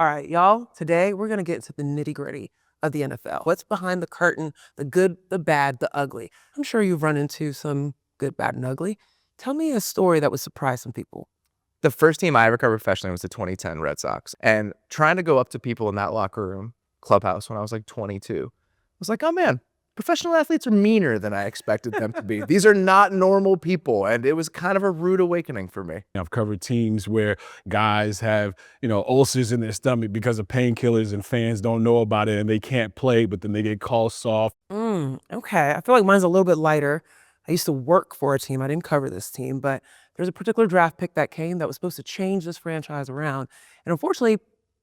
All right, y'all, today we're going to get into the nitty-gritty of the NFL. What's behind the curtain, the good, the bad, the ugly. I'm sure you've run into some good, bad, and ugly. Tell me a story that would surprise some people. The first team I ever covered professionally was the 2010 Red Sox. And trying to go up to people in that locker room, clubhouse, when I was like 22, I was like, oh man, professional athletes are meaner than I expected them to be. These are not normal people. And it was kind of a rude awakening for me. I've covered teams where guys have, ulcers in their stomach because of painkillers and fans don't know about it and they can't play, but then they get called soft. Okay, I feel like mine's a little bit lighter. I used to work for a team. I didn't cover this team, but there's a particular draft pick that came that was supposed to change this franchise around. And unfortunately,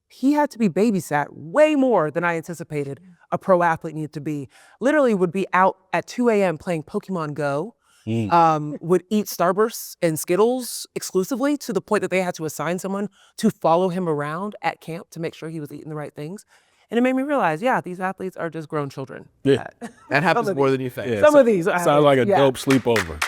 he had to be babysat way more than I anticipated a pro athlete needed to be. Literally would be out at 2 a.m. playing Pokemon Go, would eat Starbursts and Skittles exclusively to the point that they had to assign someone to follow him around at camp to make sure he was eating the right things. And it made me realize, these athletes are just grown children. Yeah. That happens more than you think. Yeah, some of these sounds like a dope sleepover.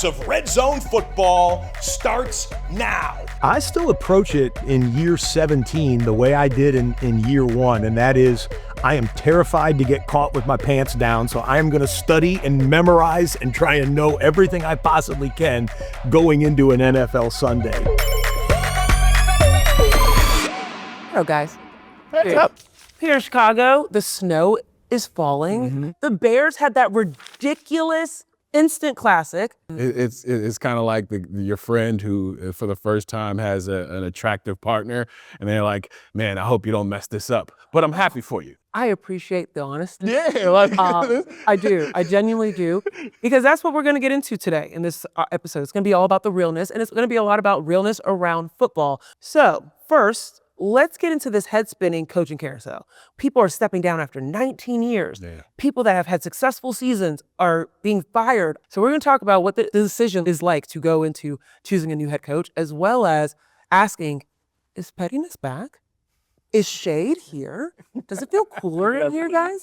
Of RedZone football starts now. I still approach it in year 17 the way I did in year 1, and that is I am terrified to get caught with my pants down, so I am going to study and memorize and try and know everything I possibly can going into an NFL Sunday. Hello, guys. What's up? Here in Chicago, the snow is falling. The Bears had that ridiculous instant classic. It's kind of like your friend who, for the first time, has an attractive partner, and they're like, "Man, I hope you don't mess this up, but I'm happy for you." I appreciate the honesty. Yeah, like I do. I genuinely do, because that's what we're going to get into today in this episode. It's going to be all about the realness, and it's going to be a lot about realness around football. So first, let's get into this head-spinning coaching carousel. People are stepping down after 19 years. Yeah. People that have had successful seasons are being fired. So we're going to talk about what the decision is like to go into choosing a new head coach, as well as asking, is Pettiness back? Is shade here? Does it feel cooler in here, guys?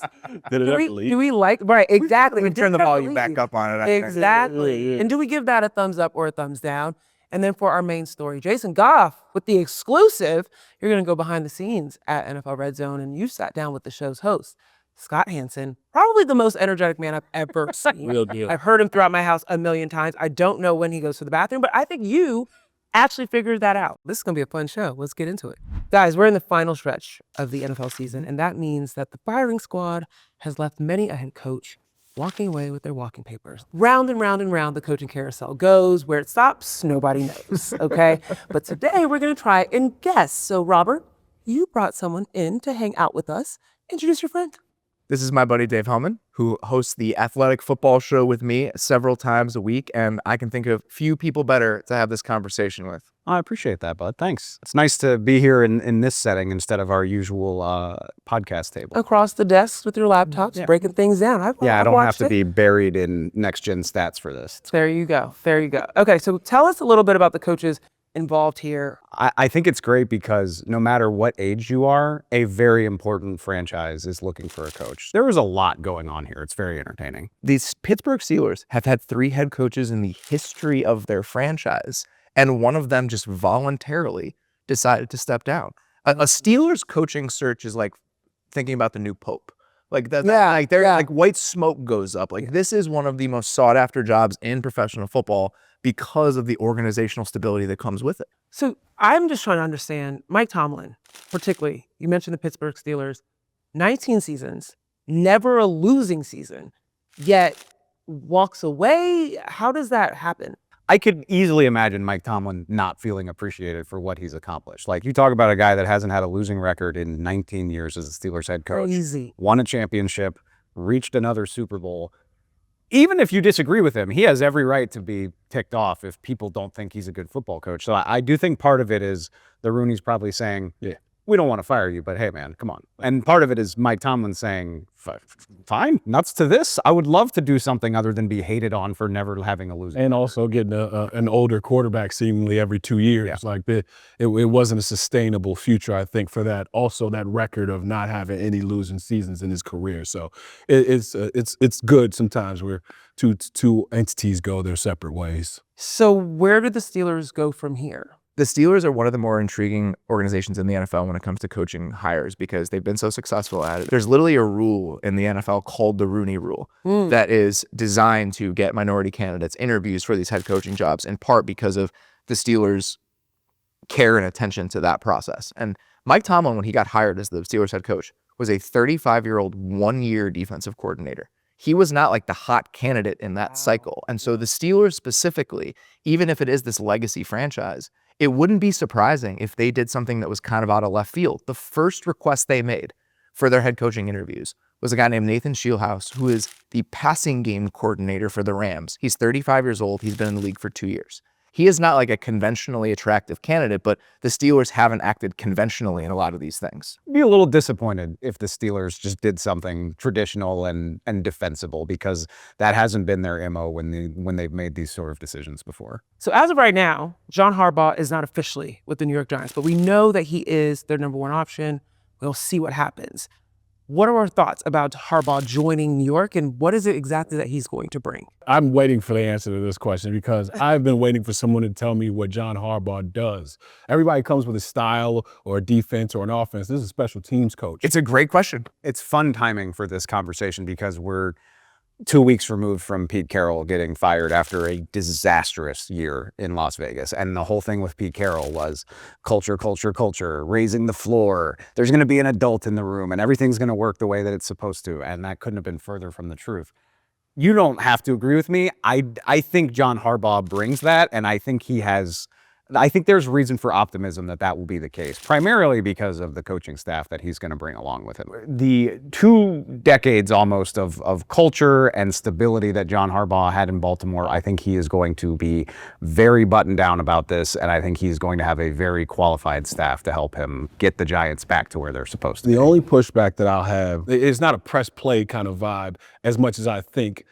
Did it ever leave? Do we like, right, exactly. We turn the volume back up on it. I think. Exactly. And do we give that a thumbs up or a thumbs down? And then for our main story, Jason Goff with the exclusive, you're going to go behind the scenes at NFL RedZone, and you sat down with the show's host, Scott Hanson, probably the most energetic man I've ever seen. Real deal. I've heard him throughout my house a million times. I don't know when he goes to the bathroom, but I think you actually figured that out. This is going to be a fun show. Let's get into it. Guys, we're in the final stretch of the NFL season, and that means that the firing squad has left many a head coach walking away with their walking papers. Round and round and round the coaching carousel goes. Where it stops, nobody knows, okay? But today we're gonna try and guess. So Robert, you brought someone in to hang out with us. Introduce your friend. This is my buddy Dave Helman, who hosts the Athletic Football Show with me several times a week, and I can think of few people better to have this conversation with. I appreciate that, bud. Thanks. It's nice to be here in this setting instead of our usual podcast table. Across the desks with your laptops, breaking things down. I don't have to be buried in next-gen stats for this. There you go. There you go. Okay, so tell us a little bit about the coaches involved here. I think it's great because no matter what age you are, a very important franchise is looking for a coach. There is a lot going on here. It's very entertaining. These Pittsburgh Steelers have had 3 head coaches in the history of their franchise, and one of them just voluntarily decided to step down. A Steelers coaching search is like thinking about the new pope. Like that, like white smoke goes up. Like this is one of the most sought after jobs in professional football because of the organizational stability that comes with it. So I'm just trying to understand Mike Tomlin, particularly. You mentioned the Pittsburgh Steelers, 19 seasons, never a losing season, yet walks away. How does that happen? I could easily imagine Mike Tomlin not feeling appreciated for what he's accomplished. Like, you talk about a guy that hasn't had a losing record in 19 years as a Steelers head coach. Crazy. Won a championship, reached another Super Bowl. Even if you disagree with him, he has every right to be ticked off if people don't think he's a good football coach. So I do think part of it is the Rooney's probably saying, we don't want to fire you, but hey, man, come on. And part of it is Mike Tomlin saying, fine, nuts to this. I would love to do something other than be hated on for never having a losing. And also getting an older quarterback seemingly every 2 years. Yeah. Like it wasn't a sustainable future, I think, for that. Also, that record of not having any losing seasons in his career. So it's good sometimes where two entities go their separate ways. So where do the Steelers go from here? The Steelers are one of the more intriguing organizations in the NFL when it comes to coaching hires because they've been so successful at it. There's literally a rule in the NFL called the Rooney Rule that is designed to get minority candidates interviews for these head coaching jobs, in part because of the Steelers' care and attention to that process. And Mike Tomlin, when he got hired as the Steelers head coach, was a 35-year-old, one-year defensive coordinator. He was not like the hot candidate in that cycle. And so the Steelers specifically, even if it is this legacy franchise, it wouldn't be surprising if they did something that was kind of out of left field. The first request they made for their head coaching interviews was a guy named Nathan Shieldhouse, who is the passing game coordinator for the Rams. He's 35 years old. He's been in the league for 2 years. He is not like a conventionally attractive candidate, but the Steelers haven't acted conventionally in a lot of these things. I'd be a little disappointed if the Steelers just did something traditional and defensible, because that hasn't been their MO when they've made these sort of decisions before. So as of right now, John Harbaugh is not officially with the New York Giants, but we know that he is their number one option. We'll see what happens. What are our thoughts about Harbaugh joining New York, and what is it exactly that he's going to bring? I'm waiting for the answer to this question because I've been waiting for someone to tell me what John Harbaugh does. Everybody comes with a style or a defense or an offense. This is a special teams coach. It's a great question. It's fun timing for this conversation because we're 2 weeks removed from Pete Carroll getting fired after a disastrous year in Las Vegas. And the whole thing with Pete Carroll was culture, culture, culture, raising the floor. There's going to be an adult in the room and everything's going to work the way that it's supposed to. And that couldn't have been further from the truth. You don't have to agree with me. I think John Harbaugh brings that, and I think there's reason for optimism that will be the case, primarily because of the coaching staff that he's going to bring along with him. The 2 decades almost of culture and stability that John Harbaugh had in Baltimore, I think he is going to be very buttoned down about this, and I think he's going to have a very qualified staff to help him get the Giants back to where they're supposed to be. The only pushback that I'll have, it's not a press play kind of vibe as much as I think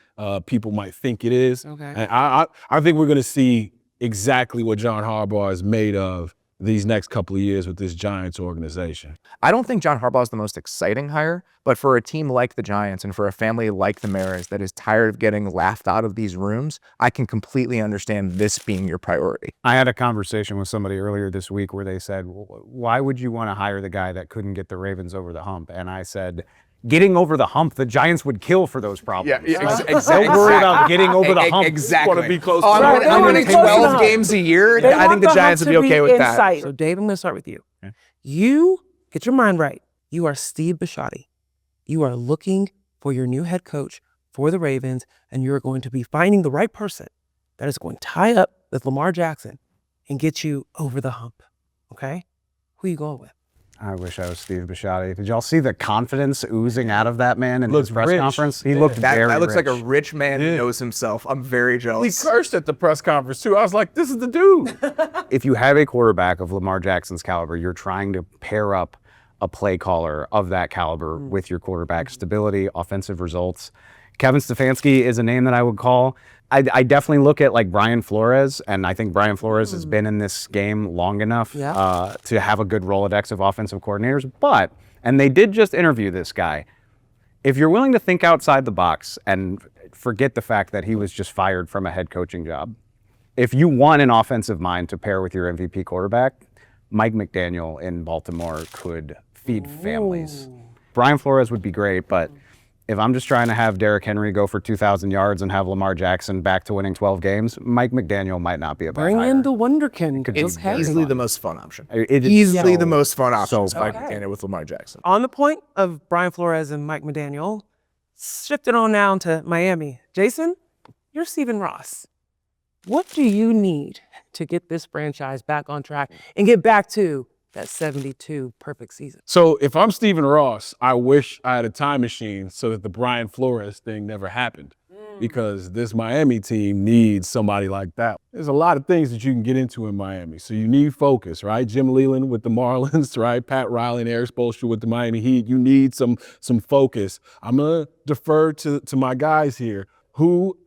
people might think it is. Okay. And I think we're going to see exactly what John Harbaugh is made of these next couple of years with this Giants organization. I don't think John Harbaugh is the most exciting hire, but for a team like the Giants and for a family like the Maras that is tired of getting laughed out of these rooms, I can completely understand this being your priority. I had a conversation with somebody earlier this week where they said, why would you want to hire the guy that couldn't get the Ravens over the hump? And I said, getting over the hump, the Giants would kill for those problems. Exactly. Don't worry about getting over the hump. Exactly. Want to be close. I'm winning They wanna be close 12 enough. games a year. They I think want the hump Giants would to be okay with in that. sight. So Dave, I'm going to start with you. Okay. You get your mind right. You are Steve Bisciotti. You are looking for your new head coach for the Ravens, and you're going to be finding the right person that is going to tie up with Lamar Jackson and get you over the hump. Okay? Who are you going with? I wish I was Steve Bisciotti. Did y'all see the confidence oozing out of that man in Looks his press rich. conference? He looked very That looks rich. like a rich man who knows himself. I'm very He jealous. cursed at the press conference too. I was like, this is the dude. If you have a quarterback of Lamar Jackson's caliber, you're trying to pair up a play caller of that caliber with your quarterback. Stability, offensive results. Kevin Stefanski is a name that I would call. I definitely look at like Brian Flores, and I think Brian Flores has been in this game long enough to have a good Rolodex of offensive coordinators. But, and they did just interview this guy, if you're willing to think outside the box and forget the fact that he was just fired from a head coaching job, if you want an offensive mind to pair with your MVP quarterback, Mike McDaniel in Baltimore could feed families. Brian Flores would be great, but if I'm just trying to have Derrick Henry go for 2,000 yards and have Lamar Jackson back to winning 12 games, Mike McDaniel might not be a bad Bring hire. in the Wonderkin. It's easily the most fun option. It is Easily so- the most fun option is so Mike fun. McDaniel with Lamar Jackson. On the point of Brian Flores and Mike McDaniel, shifting on down to Miami. Jason, you're Stephen Ross. What do you need to get this franchise back on track and get back to that 72 perfect season? So if I'm Stephen Ross, I wish I had a time machine so that the Brian Flores thing never happened. because this Miami team needs somebody like that. There's a lot of things that you can get into in Miami. So you need focus, right? Jim Leland with the Marlins, right? Pat Riley and Eric Spoelstra with the Miami Heat. You need some focus. I'm going to defer to my guys here who,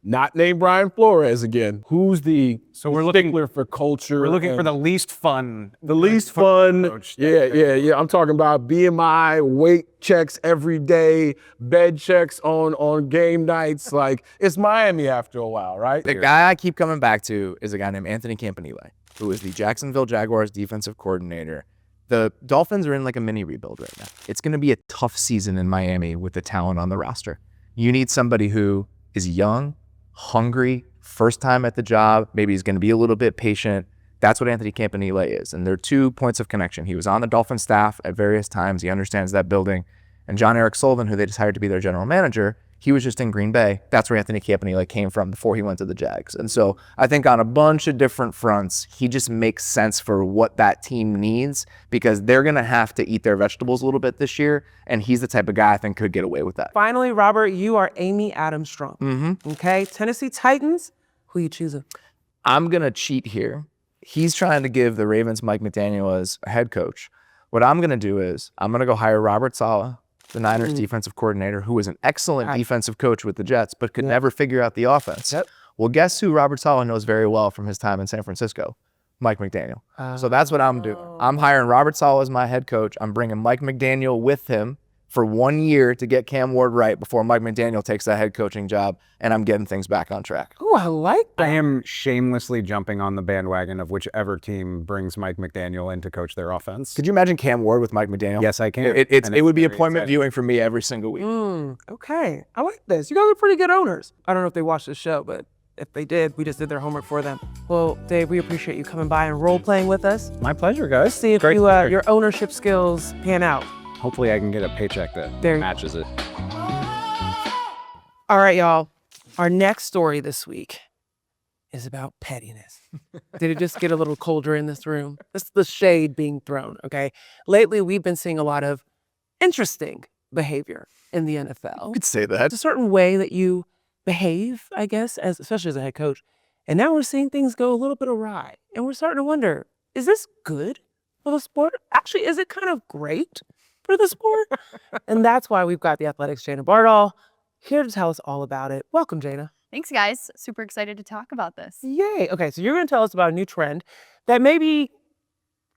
not named Brian Flores again, who's the stickler for culture. We're looking for the least fun. The least fun. Yeah. I'm talking about BMI, weight checks every day, bed checks on game nights. Like, it's Miami after a while, right? The guy I keep coming back to is a guy named Anthony Campanile, who is the Jacksonville Jaguars defensive coordinator. The Dolphins are in like a mini rebuild right now. It's going to be a tough season in Miami with the talent on the roster. You need somebody who is young, hungry, first time at the job, maybe he's going to be a little bit patient. That's what Anthony Campanile is. And there are 2 points of connection. He was on the Dolphin staff at various times. He understands that building. And John Eric Sullivan, who they just hired to be their general manager, he was just in Green Bay. That's where Anthony Campanile came from before he went to the Jags. And so I think on a bunch of different fronts, he just makes sense for what that team needs, because they're going to have to eat their vegetables a little bit this year. And he's the type of guy I think could get away with that. Finally, Robert, you are Amy Adams Strong. Okay, Tennessee Titans, who you choosing? I'm going to cheat here. He's trying to give the Ravens Mike McDaniel as a head coach. What I'm going to do is I'm going to go hire Robert Saleh, the Niners defensive coordinator, who was an excellent defensive coach with the Jets, but could never figure out the offense. Well, guess who Robert Saleh knows very well from his time in San Francisco? Mike McDaniel. So that's what I'm doing. I'm hiring Robert Saleh as my head coach. I'm bringing Mike McDaniel with him for 1 year to get Cam Ward right before Mike McDaniel takes that head coaching job, and I'm getting things back on track. Oh, I like that. I am shamelessly jumping on the bandwagon of whichever team brings Mike McDaniel in to coach their offense. Could you imagine Cam Ward with Mike McDaniel? Yes, I can. It would be appointment viewing for me every single week. Okay, I like this. You guys are pretty good owners. I don't know if they watch this show, but if they did, we just did their homework for them. Well, Dave, we appreciate you coming by and role-playing with us. My pleasure, guys. See if your ownership skills pan out. Hopefully I can get a paycheck that matches it. All right, y'all. Our next story this week is about pettiness. Did it just get a little colder in this room? This is the shade being thrown, okay? Lately, we've been seeing a lot of interesting behavior in the NFL. You could say that. It's a certain way that you behave, I guess, especially as a head coach. And now we're seeing things go a little bit awry. And we're starting to wonder, is this good for the sport? Actually, is it kind of great for the sport? And that's why we've got the Athletics' Jana Bardall here to tell us all about it. Welcome, Jana. Thanks, guys. Super excited to talk about this. Yay. Okay, so you're going to tell us about a new trend that may be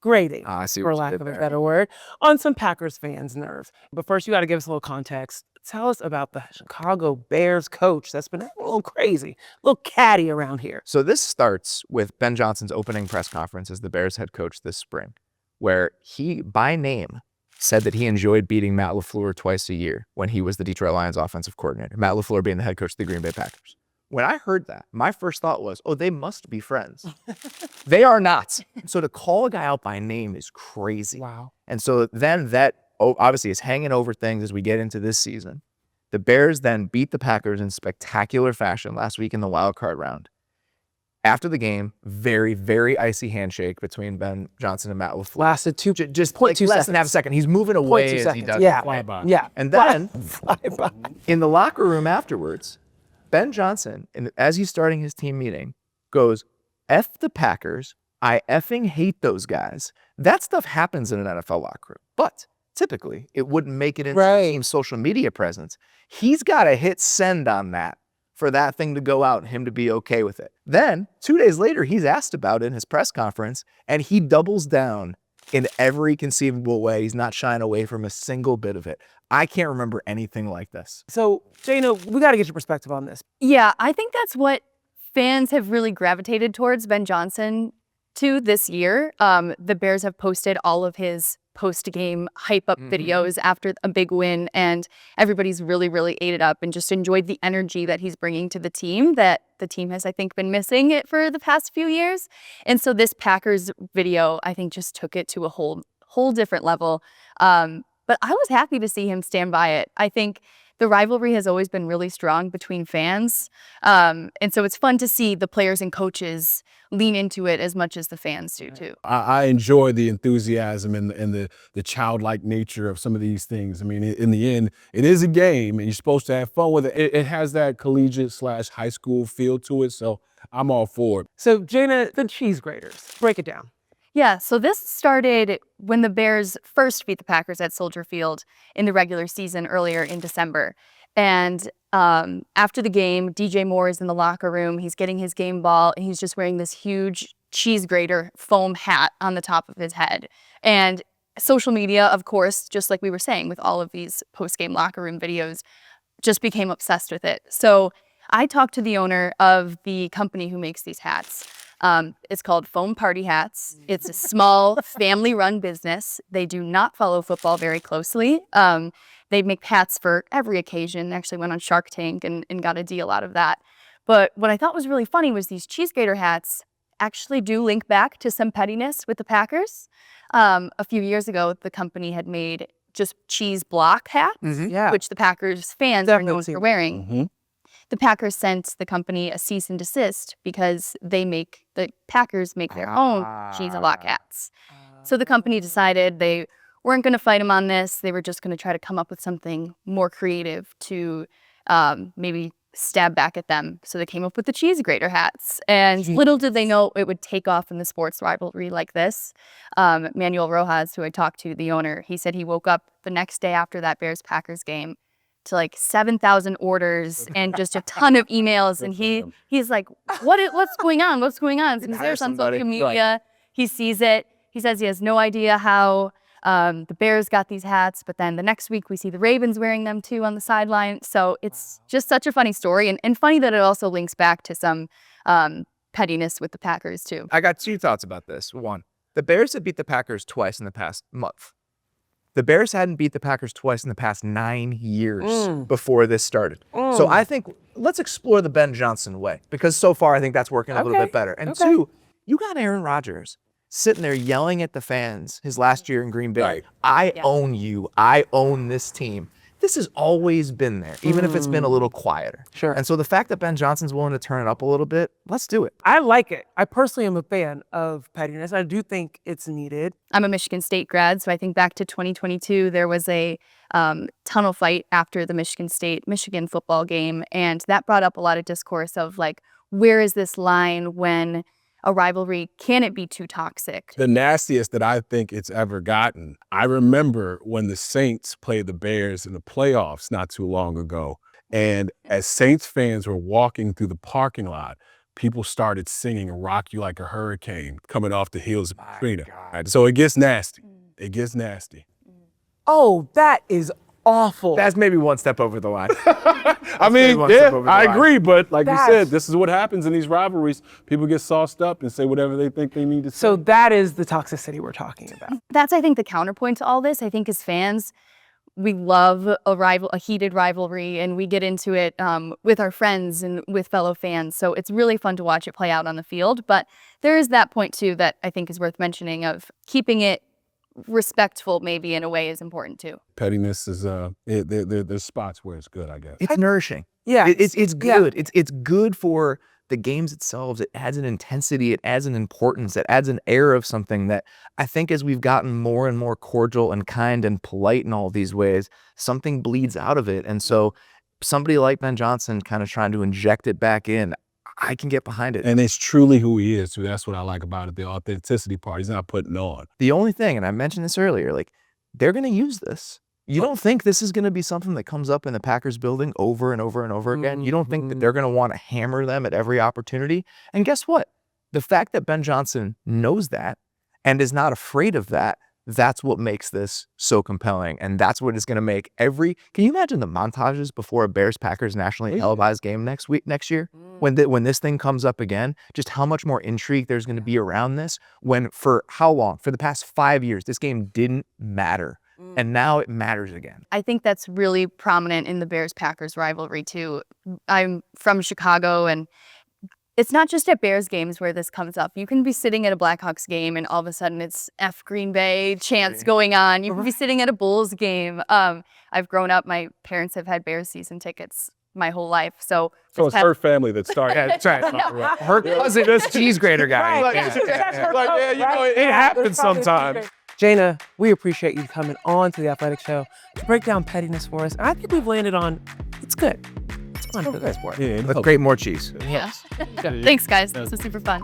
grating, I see for what you lack did of a there. better word, on some Packers fans' nerves. But first, you got to give us a little context. Tell us about the Chicago Bears coach that's been a little crazy, a little catty around here. So this starts with Ben Johnson's opening press conference as the Bears head coach this spring, where he, by name, said that he enjoyed beating Matt LaFleur twice a year when he was the Detroit Lions offensive coordinator, Matt LaFleur being the head coach of the Green Bay Packers. When I heard that, my first thought was, oh, they must be friends. They are not. So to call a guy out by name is crazy. Wow. And so then that obviously is hanging over things as we get into this season. The Bears then beat the Packers in spectacular fashion last week in the wild card round. After the game, very, very icy handshake between Ben Johnson and Matt LaFleur. Lasted Just point like two less than half a second. He's moving away 0.2 as he seconds. does. Yeah. Flyby. Yeah. And then Flyby. in the locker room afterwards, Ben Johnson, as he's starting his team meeting, goes, F the Packers. I effing hate those guys. That stuff happens in an NFL locker room. But typically, it wouldn't make it into the team's social media presence. He's got to hit send on that for that thing to go out and him to be okay with it. Then, 2 days later, he's asked about it in his press conference, and he doubles down in every conceivable way. He's not shying away from a single bit of it. I can't remember anything like this. So, Jana, we got to get your perspective on this. Yeah, I think that's what fans have really gravitated towards Ben Johnson to this year. The Bears have posted all of his post-game hype-up videos after a big win, and everybody's really, really ate it up and just enjoyed the energy that he's bringing to the team that the team has, I think, been missing it for the past few years. And so this Packers video, I think, just took it to a whole different level. But I was happy to see him stand by it. I think the rivalry has always been really strong between fans. And so it's fun to see the players and coaches lean into it as much as the fans do too. I enjoy the enthusiasm and the childlike nature of some of these things. I mean, in the end, it is a game, and you're supposed to have fun with it. It has that collegiate/high school feel to it, so I'm all for it. So, Jana, the cheese graters, break it down. Yeah, so this started when the Bears first beat the Packers at Soldier Field in the regular season earlier in December. And after the game, DJ Moore is in the locker room. He's getting his game ball, and he's just wearing this huge cheese grater foam hat on the top of his head. And social media, of course, just like we were saying with all of these post-game locker room videos, just became obsessed with it. So I talked to the owner of the company who makes these hats. It's called Foam Party Hats. It's a small family-run business. They do not follow football very closely. They make hats for every occasion. Actually went on Shark Tank and got a deal out of that. But what I thought was really funny was these cheese grater hats actually do link back to some pettiness with the Packers. A few years ago, the company had made just cheese block hats, Yeah. which the Packers fans are known for wearing. The Packers sent the company a cease and desist because the Packers make their own cheese block hats. So the company decided they weren't going to fight them on this. They were just going to try to come up with something more creative to maybe stab back at them. So they came up with the cheese grater hats. And little did they know it would take off in the sports rivalry like this. Manuel Rojas, who I talked to, the owner, he said he woke up the next day after that Bears-Packers game to like 7,000 orders and just a ton of emails. And he's like, what's going on? What's going on? So he's there on social media. He sees it. He says he has no idea how the Bears got these hats, but then the next week we see the Ravens wearing them too on the sideline. So it's just such a funny story, and funny that it also links back to some pettiness with the Packers too. I got two thoughts about this. One, the Bears have beat the Packers twice in the past month. The Bears hadn't beat the Packers twice in the past 9 years before this started. So I think let's explore the Ben Johnson way, because so far I think that's working a little bit better. And two, you got Aaron Rodgers sitting there yelling at the fans his last year in Green Bay. Right. I own you. I own this team. This has always been there, even if it's been a little quieter. Sure. And so the fact that Ben Johnson's willing to turn it up a little bit, let's do it. I like it. I personally am a fan of pettiness. I do think it's needed. I'm a Michigan State grad, so I think back to 2022, there was a tunnel fight after the Michigan State-Michigan football game, and that brought up a lot of discourse of like, where is this line when a rivalry, can it be too toxic? The nastiest that I think it's ever gotten, I remember when the Saints played the Bears in the playoffs not too long ago. And as Saints fans were walking through the parking lot, people started singing Rock You Like a Hurricane coming off the heels of Katrina. So it gets nasty. It gets nasty. Oh, that is awful. That's maybe one step over the line. I mean, yeah, I agree. But like you That's- said, this is what happens in these rivalries. People get sauced up and say whatever they think they need to say. So that is the toxicity we're talking about. That's, I think, the counterpoint to all this. I think as fans, we love a heated rivalry, and we get into it with our friends and with fellow fans. So it's really fun to watch it play out on the field. But there is that point, too, that I think is worth mentioning of keeping it respectful maybe in a way is important, too. Pettiness is, there's spots where it's good, I guess. It's nourishing. Yeah. It's good. It's good for the games itself. It adds an intensity. It adds an importance. It adds an air of something that I think as we've gotten more and more cordial and kind and polite in all these ways, something bleeds out of it. And so somebody like Ben Johnson kind of trying to inject it back in, I can get behind it. And it's truly who he is, too. That's what I like about it, the authenticity part. He's not putting on. The only thing, and I mentioned this earlier, like they're going to use this. You don't think this is going to be something that comes up in the Packers building over and over and over again? You don't think that they're going to want to hammer them at every opportunity? And guess what? The fact that Ben Johnson knows that and is not afraid of that, that's what makes this so compelling. And that's what is going to make can you imagine the montages before a Bears-Packers nationally televised game next year? When this thing comes up again, just how much more intrigue there's going to be around this when for how long? For the past 5 years, this game didn't matter. And now it matters again. I think that's really prominent in the Bears-Packers rivalry, too. I'm from Chicago, and it's not just at Bears games where this comes up. You can be sitting at a Blackhawks game and all of a sudden it's F Green Bay chants going on. You can be sitting at a Bulls game. I've grown up, my parents have had Bears season tickets my whole life. So it's her family that started. Yeah, that's right. Her cousin, this cheese grater guy. Like, it happens sometimes. Jana, we appreciate you coming on to the Athletic Show to break down pettiness for us. I think we've landed on, it's good. It's fun for the sport. Yeah, Let's create more cheese. yeah. Thanks, guys. This was super fun.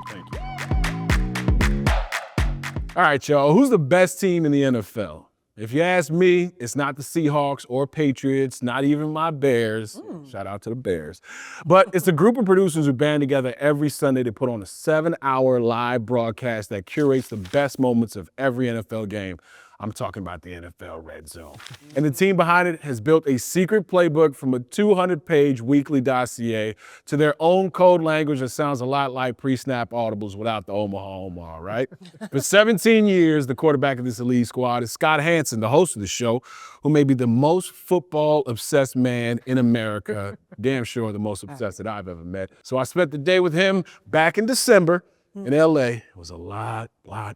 All right, y'all. Who's the best team in the NFL? If you ask me, it's not the Seahawks or Patriots, not even my Bears. Shout out to the Bears. But it's a group of producers who band together every Sunday to put on a 7-hour live broadcast that curates the best moments of every NFL game. I'm talking about the NFL RedZone. And the team behind it has built a secret playbook from a 200-page weekly dossier to their own code language that sounds a lot like pre-snap audibles without the Omaha, right? For 17 years, the quarterback of this elite squad is Scott Hanson, the host of the show, who may be the most football-obsessed man in America. Damn sure the most obsessed that I've ever met. So I spent the day with him back in December. In LA, it was a lot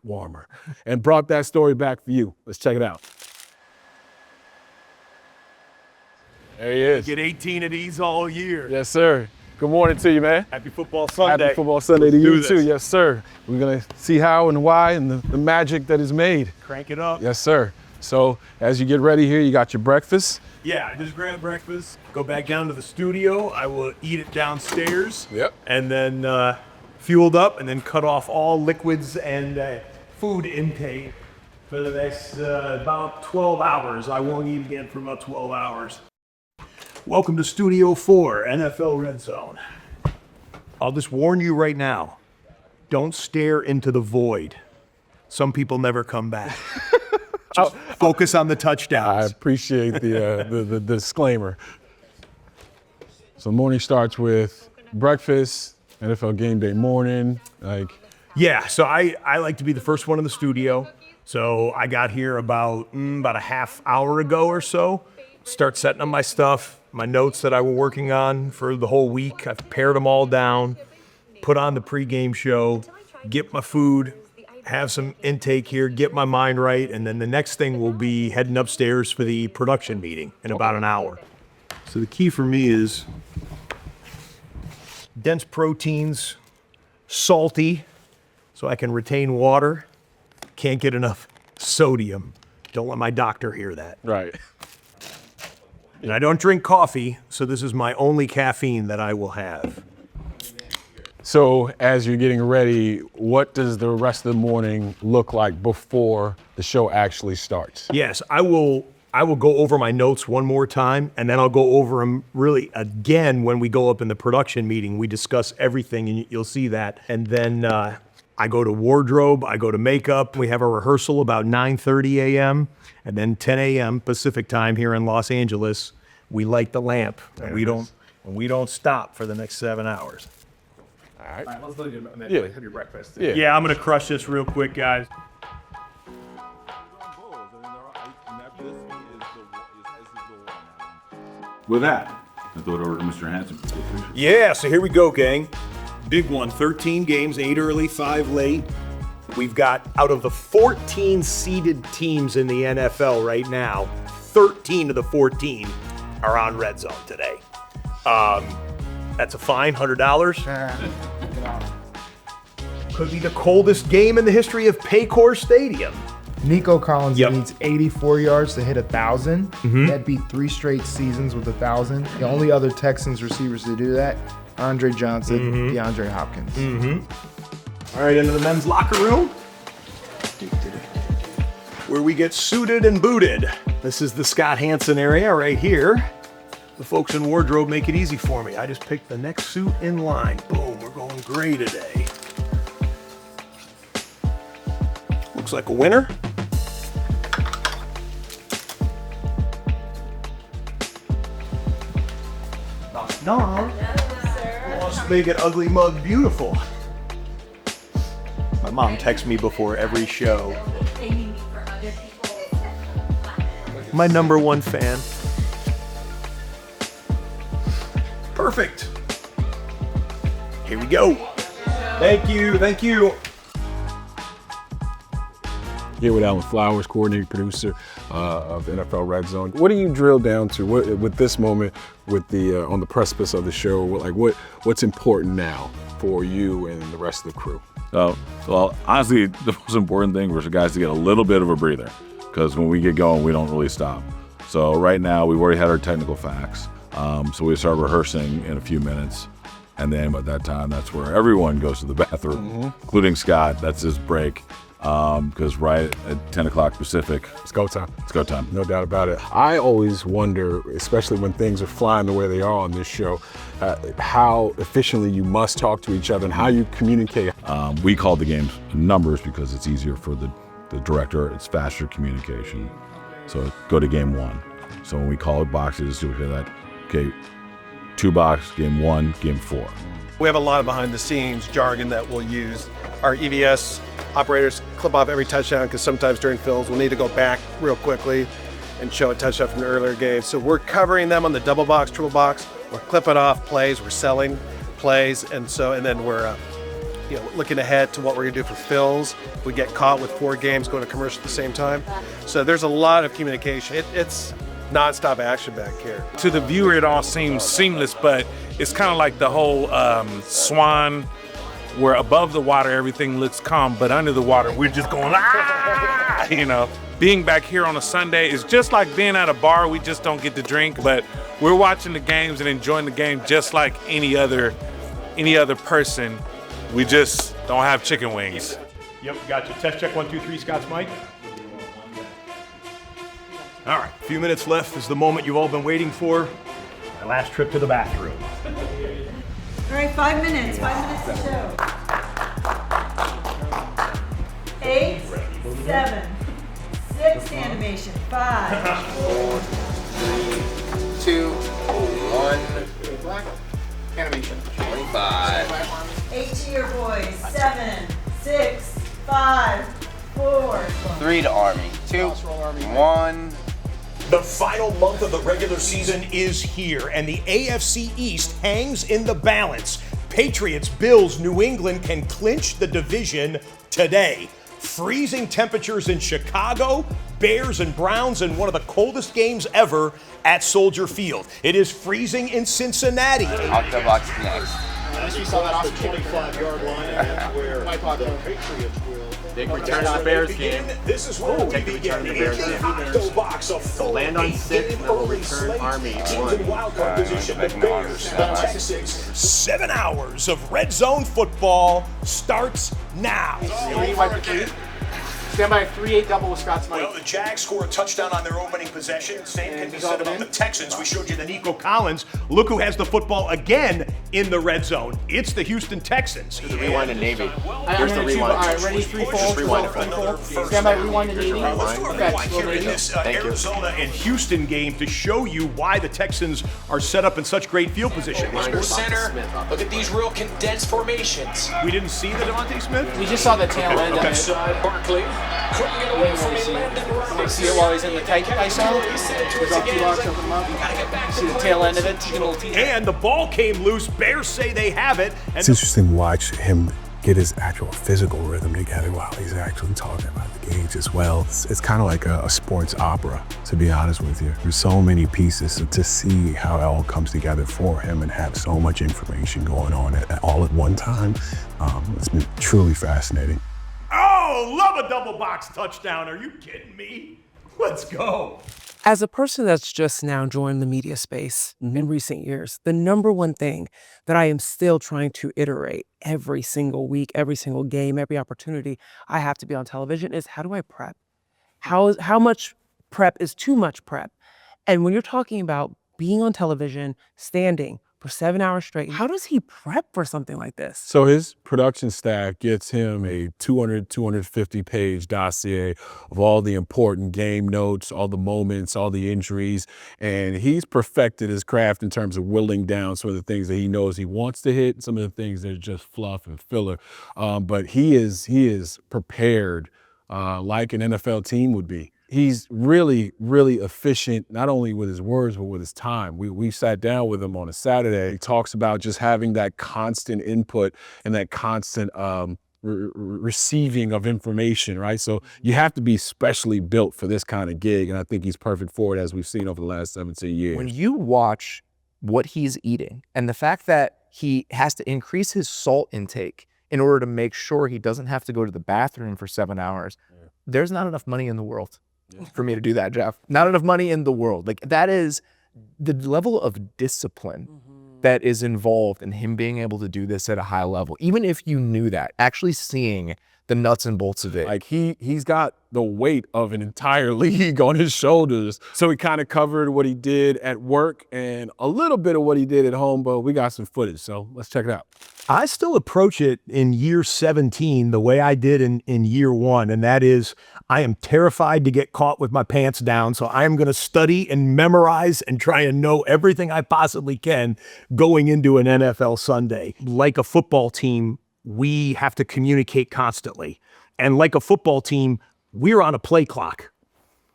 warmer, and brought that story back for you. Let's check it out. There he is. Get 18 of these all year. Yes, sir. Good morning to you, man. Happy Football Sunday. Happy Football Sunday to Let's do you, this. too. Yes, sir. We're going to see how and why and the magic that is made. Crank it up. Yes, sir. So as you get ready here, you got your breakfast. Yeah, I just grab breakfast, go back down to the studio. I will eat it downstairs. Yep. And then fueled up, and then cut off all liquids and food intake for the next about 12 hours. I won't eat again for about 12 hours. Welcome to Studio 4, NFL RedZone. I'll just warn you right now, don't stare into the void. Some people never come back. Just focus on the I touchdowns. appreciate the disclaimer. So the morning starts with breakfast, NFL game day morning, Yeah, so I like to be the first one in the studio. So I got here about a half hour ago or so. Start setting up my stuff, my notes that I were working on for the whole week. I've pared them all down, put on the pregame show, get my food, have some intake here, get my mind right, and then the next thing will be heading upstairs for the production meeting in about an hour. So the key for me is dense proteins, salty, so I can retain water. Can't get enough sodium. Don't let my doctor hear that. right. And I don't drink coffee, so this is my only caffeine that I will have. So as you're getting ready, what does the rest of the morning look like before the show actually starts? Yes, I will go over my notes one more time, and then I'll go over them really again when we go up in the production meeting. We discuss everything, and you'll see that. And then I go to wardrobe, I go to makeup. We have a rehearsal about 9:30 a.m. and then 10 a.m. Pacific time here in Los Angeles. We light the lamp, and we don't stop for the next 7 hours. All right. Let's look at your breakfast. Yeah. Yeah, I'm gonna crush this real quick, guys. With that, I throw it over to Mr. Hanson. Yeah, so here we go, gang. Big one, 13 games, 8 early, 5 late. We've got, out of the 14 seeded teams in the NFL right now, 13 of the 14 are on RedZone today. That's a fine, $100. Could be the coldest game in the history of Paycor Stadium. Nico Collins Yep. needs 84 yards to hit 1,000. That'd be 3 straight seasons with 1,000. The only other Texans receivers to do that, Andre Johnson, DeAndre Hopkins. All right, into the men's locker room, where we get suited and booted. This is the Scott Hanson area right here. The folks in wardrobe make it easy for me. I just picked the next suit in line. Boom, we're going gray today. Looks like a winner. Knock. Let's make it ugly mug beautiful. My mom texts me before every show. My #1 fan. Perfect. Here we go. Thank you. Thank you. Here with Alan Flowers, coordinating producer of NFL RedZone. What do you drill down to with this moment, with the on the precipice of the show? What's important now for you and the rest of the crew? Well, honestly, the most important thing was for guys to get a little bit of a breather, because when we get going, we don't really stop. So right now, we've already had our technical facts. So we start rehearsing in a few minutes. And then by that time, that's where everyone goes to the bathroom, including Scott. That's his break. Because right at 10 o'clock Pacific, It's go time. it's go time. No doubt about it. I always wonder, especially when things are flying the way they are on this show, how efficiently you must talk to each other and how you communicate. We call the games numbers because it's easier for the director. It's faster communication. So go to game 1. So when we call it boxes, you'll hear that, okay, 2 box, game 1, game 4. We have a lot of behind the scenes jargon that we'll use. Our EVS operators clip off every touchdown because sometimes during films we'll need to go back real quickly and show a touchdown from the earlier game. So we're covering them on the double box, triple box. We're clipping off plays, we're selling plays, and then we're looking ahead to what we're gonna do for fills. We get caught with 4 games going to commercial at the same time. So there's a lot of communication. It's nonstop action back here. To the viewer, it all seems seamless, but it's kind of like the whole swan, where above the water everything looks calm, but under the water we're just going ah. Being back here on a Sunday is just like being at a bar. We just don't get to drink, but we're watching the games and enjoying the game just like any other person. We just don't have chicken wings. Yep, gotcha. Test check 1, 2, 3, Scott's mic. All right, a few minutes left is the moment you've all been waiting for. My last trip to the bathroom. All right, 5 minutes. 5 minutes to show. 8, 7, 6 animation. 5, 4, 3, 2, 1. Animation. 25. 8 to your boys. 7, 6, 5, 4. 3 to Army. 2, 1. The final month of the regular season is here, and the AFC East hangs in the balance. Patriots, Bills, New England can clinch the division today. Freezing temperatures in Chicago, Bears and Browns in one of the coldest games ever at Soldier Field. It is freezing in Cincinnati. Out the box next. We saw that off the 25-yard line, and that's where the Patriots will. Big return to the Bears game. This is where we begin. The Octo Box, a full land on 6, and then we'll return Army. Teams in wildcard position, the Bears, the Texans. 7 hours of RedZone football starts now. Stand by a 3-8 double with Scott's mic. Well, the Jags score a touchdown on their opening possession. Same can be said about the Texans. We showed you the Nico Collins. Look who has the football again in the red zone. It's the Houston Texans. The rewind and Navy. Here's the rewind. All right, ready? 3 full. Stand by, rewind and Navy. Rewind here in this Arizona and Houston game to show you why the Texans are set up in such great field position. Center. Look at these real condensed formations. We didn't see the Devontae Smith? We just saw the tail end of it. Barkley. Couldn't get away from him. You see it while he's in the tight ISO. He's off 2 blocks, open him up. See the tail end of it. And the ball came loose. Bears say they have it. And It's interesting to watch him get his actual physical rhythm together while he's actually talking about the games as well. It's kind of like a sports opera, to be honest with you. There's so many pieces, so to see how it all comes together for him and have so much information going on all at one time, it's been truly fascinating. Oh, love a double box touchdown. Are you kidding me? Let's go. As a person that's just now joined the media space in recent years, the number one thing that I am still trying to iterate every single week, every single game, every opportunity I have to be on television is, how do I prep? How much prep is too much prep? And when you're talking about being on television, standing for 7 hours straight, how does he prep for something like this? So his production staff gets him a 250 page dossier of all the important game notes, all the moments, all the injuries, and he's perfected his craft in terms of whittling down some of the things that he knows he wants to hit, some of the things that are just fluff and filler. But he is prepared like an NFL team would be he's really, really efficient, not only with his words, but with his time. We sat down with him on a Saturday. He talks about just having that constant input and that constant receiving of information, right? So you have to be specially built for this kind of gig, and I think he's perfect for it, as we've seen over the last 17 years. When you watch what he's eating and the fact that he has to increase his salt intake in order to make sure he doesn't have to go to the bathroom for 7 hours, there's not enough money in the world for me to do that, Jeff. Not enough money in the world. Like, that is the level of discipline that is involved in him being able to do this at a high level. Even if you knew that, actually seeing the nuts and bolts of it. Like, he's got the weight of an entire league on his shoulders. So he kind of covered what he did at work and a little bit of what he did at home, but we got some footage, so let's check it out. I still approach it in year 17 the way I did in year 1, and that is I am terrified to get caught with my pants down, so I am going to study and memorize and try and know everything I possibly can going into an NFL Sunday. Like a football team, we have to communicate constantly. And like a football team, we're on a play clock.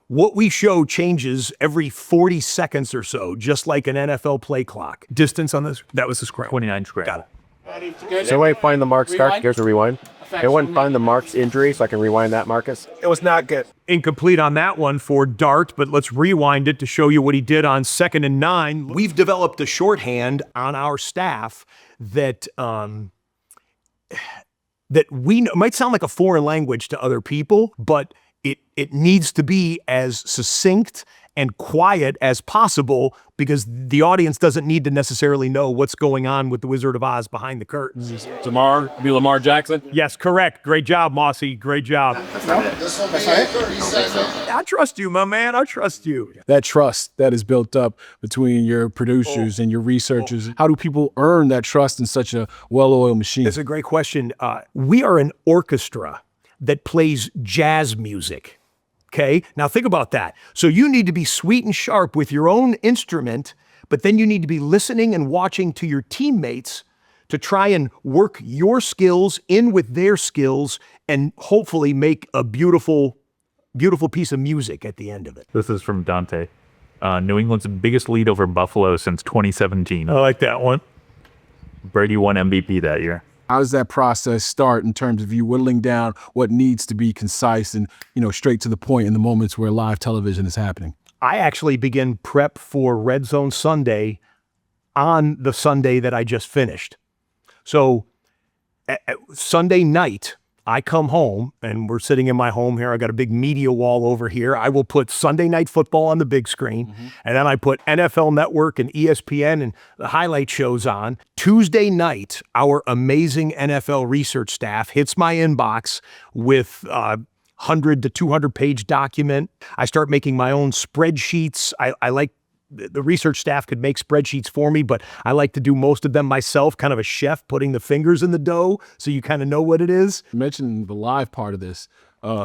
What we show changes every 40 seconds or so, just like an NFL play clock. Distance on this, that was the scramble. 29 scramble. Got it. So I find the Mark start. Here's a rewind. Anyone find the Mark's injury so I can rewind that, Marcus? It was not good. Incomplete on that one for Dart, but let's rewind it to show you what he did on 2nd and 9. We've developed a shorthand on our staff that that we know, might sound like a foreign language to other people, but it needs to be as succinct and quiet as possible because the audience doesn't need to necessarily know what's going on with the Wizard of Oz behind the curtains. Lamar Jackson? Yes, correct. Great job, Mossy. Great job. I trust you, my man. I trust you. That trust that is built up between your producers and your researchers, how do people earn that trust in such a well-oiled machine? It's a great question. We are an orchestra that plays jazz music. Okay, now think about that. So you need to be sweet and sharp with your own instrument, but then you need to be listening and watching to your teammates to try and work your skills in with their skills and hopefully make a beautiful, beautiful piece of music at the end of it. This is from Dante. New England's biggest lead over Buffalo since 2017. I like that one. Brady won MVP that year. How does that process start in terms of you whittling down what needs to be concise and, straight to the point in the moments where live television is happening? I actually begin prep for RedZone Sunday on the Sunday that I just finished. So Sunday night, I come home and we're sitting in my home here. I got a big media wall over here. I will put Sunday Night Football on the big screen. And then I put NFL Network and ESPN and the highlight shows on. Tuesday night, our amazing NFL research staff hits my inbox with 100 to 200 page document. I start making my own spreadsheets. I like the research staff could make spreadsheets for me, but I like to do most of them myself, kind of a chef putting the fingers in the dough so you kind of know what it is. You mentioned the live part of this.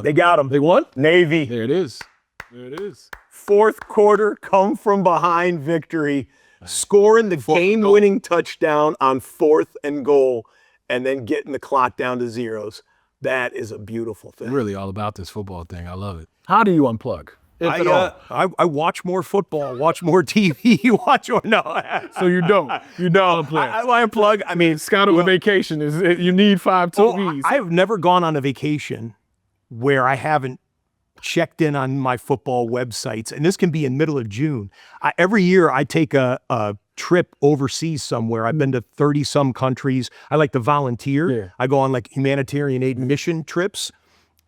They got them. They won? Navy. There it is. There it is. Fourth quarter, come from behind victory, scoring the game-winning touchdown on 4th and goal, and then getting the clock down to zeros. That is a beautiful thing. I'm really all about this football thing. I love it. How do you unplug? I watch more football, watch more TV, So you don't unplug. I unplug. I mean, Scott on vacation you need 5 TVs. I've never gone on a vacation where I haven't checked in on my football websites, and this can be in middle of June. Every year I take a trip overseas somewhere. I've been to 30 some countries. I like to volunteer. Yeah. I go on like humanitarian aid mission trips.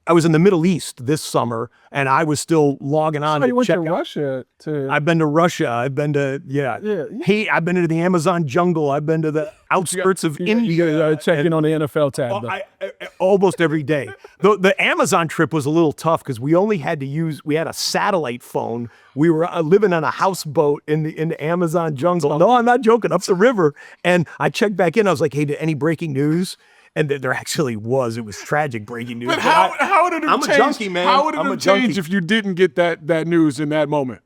I was in the Middle East this summer, and I was still logging on. You went to Russia too. I've been to Russia. I've been to I've been to the Amazon jungle. I've been to the outskirts of India. You got to check in on the NFL tab. Almost every day. The Amazon trip was a little tough because we only had to we had a satellite phone. We were living on a houseboat in the Amazon jungle. No, I'm not joking. Up the river, and I checked back in. I was like, "Hey, any breaking news?" And there actually was. It was tragic breaking news. But how would it have changed? I'm a junkie, man. How would it have changed if you didn't get that news in that moment?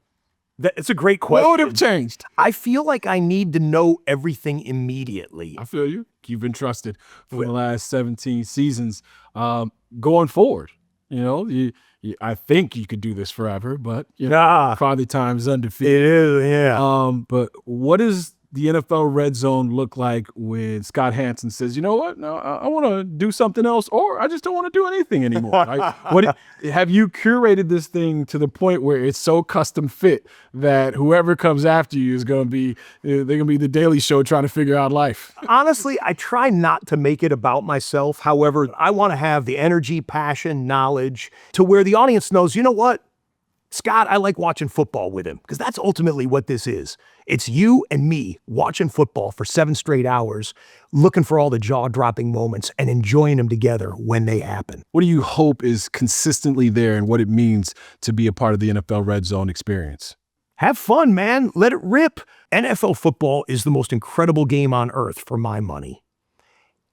It's a great question. What would have changed? I feel like I need to know everything immediately. I feel you. You've been trusted for the last 17 seasons. Going forward, you I think you could do this forever, but Father Time's undefeated. It is, yeah. But what does the NFL Red Zone look like when Scott Hanson says, you know what, no, I want to do something else, or I just don't want to do anything anymore? Have you curated this thing to the point where it's so custom fit that whoever comes after you is going to be, they're going to be the Daily Show trying to figure out life? Honestly, I try not to make it about myself. However, I want to have the energy, passion, knowledge to where the audience knows, you know what? Scott, I like watching football with him, because that's ultimately what this is. It's you and me watching football for 7 straight hours, looking for all the jaw-dropping moments and enjoying them together when they happen. What do you hope is consistently there and what it means to be a part of the NFL Red Zone experience? Have fun, man. Let it rip. NFL football is the most incredible game on earth for my money.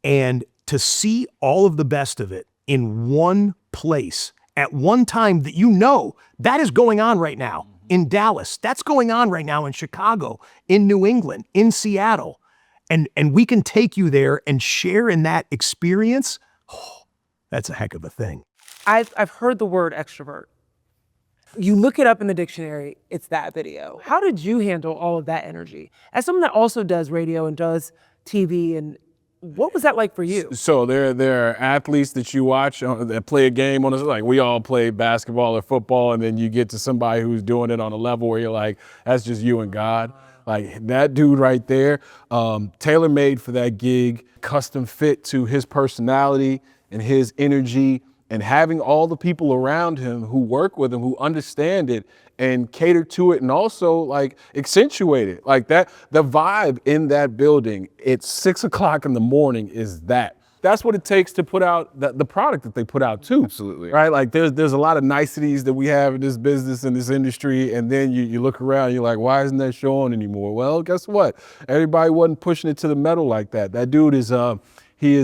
And to see all of the best of it in one place at one time that you know that is going on right now in Dallas, that's going on right now in Chicago, in New England, in Seattle, and we can take you there and share in that experience. Oh, that's a heck of a thing. I've heard the word extrovert. You look it up in the dictionary, it's that video. How did you handle all of that energy? As someone that also does radio and does TV, and what was that like for you? So there are athletes that you watch that play a game on us, like we all play basketball or football, and then you get to somebody who's doing it on a level where you're like, that's just you and God. Like that dude right there, tailor-made for that gig, custom fit to his personality and his energy, and having all the people around him who work with him, who understand it and cater to it, and also like accentuate it. Like that, the vibe in that building, it's 6 o'clock in the morning is that. That's what it takes to put out the product that they put out too. Absolutely. Right? Like there's a lot of niceties that we have in this business, in this industry, and then you look around, you're like, why isn't that show on anymore? Well, guess what? Everybody wasn't pushing it to the metal like that. That dude is, he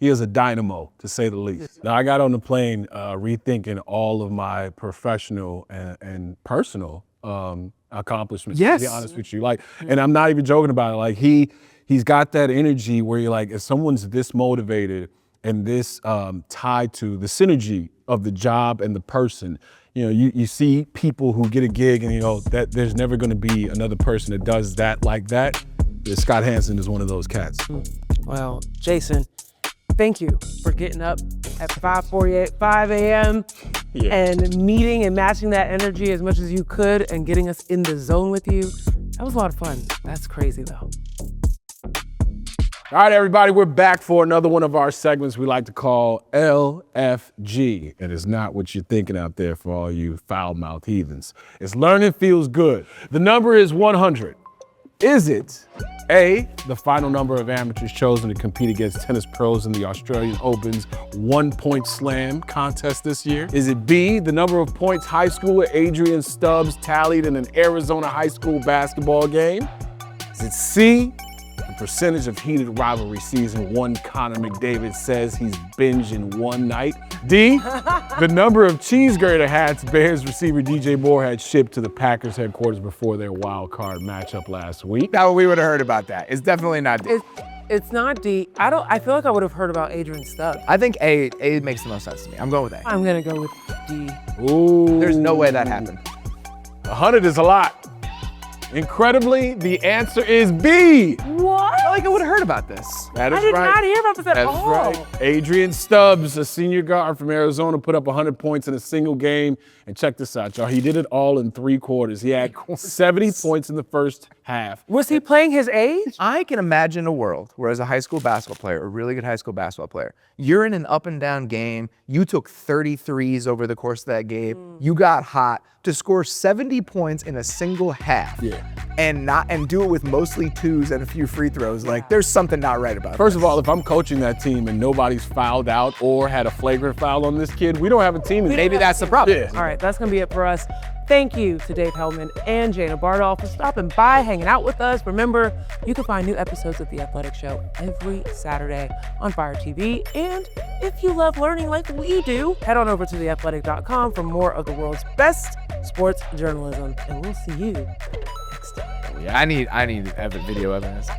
is a dynamo, to say the least. Now, I got on the plane rethinking all of my professional and personal accomplishments, to be honest with you. Like, and I'm not even joking about it. Like, he's got that energy where you're like, if someone's this motivated and this tied to the synergy of the job and the person, you know, you see people who get a gig and, you know, that there's never going to be another person that does that like that. Scott Hanson is one of those cats. Well, Jason, thank you for getting up at 5 a.m. and meeting and matching that energy as much as you could and getting us in the zone with you. That was a lot of fun. That's crazy, though. All right, everybody, we're back for another one of our segments we like to call LFG. And it's not what you're thinking out there for all you foul-mouthed heathens. It's learning feels good. The number is 100. Is it A, the final number of amateurs chosen to compete against tennis pros in the Australian Open's 1-point slam contest this year? Is it B, the number of points high schooler Adrian Stubbs tallied in an Arizona high school basketball game? Is it C, the percentage of heated rivalry season one Connor McDavid says he's binged in one night? D, the number of cheese grater hats Bears receiver DJ Moore had shipped to the Packers headquarters before their wild card matchup last week? Now we would have heard about that. It's definitely not D. It's not D. I feel like I would have heard about Adrian Stubbs. I think A makes the most sense to me. I'm going with A. I'm gonna go with D. Ooh. There's no way that happened. 100 is a lot. Incredibly, the answer is B. What? I feel like I would have heard about this. That is I did right. not hear about this at That's all. right. Adrian Stubbs, a senior guard from Arizona, put up 100 points in a single game. And check this out, y'all. He did it all in 3 quarters. He had 70 points in the first half. Was he playing his age? I can imagine a world where as a high school basketball player, a really good high school basketball player, you're in an up and down game. You took 33s over the course of that game. You got hot to score 70 points in a single half. Yeah. And do it with mostly 2s and a few free throws. Like, there's something not right about it. First of all, if I'm coaching that team and nobody's fouled out or had a flagrant foul on this kid, we don't have a team. Maybe that's the problem. Yeah. All right, that's gonna be it for us. Thank you to Dave Helman and Jana Bardolph for stopping by, hanging out with us. Remember, you can find new episodes of The Athletic Show every Saturday on Fire TV. And if you love learning like we do, head on over to theathletic.com for more of the world's best sports journalism. And we'll see you next time. Yeah, I need video evidence.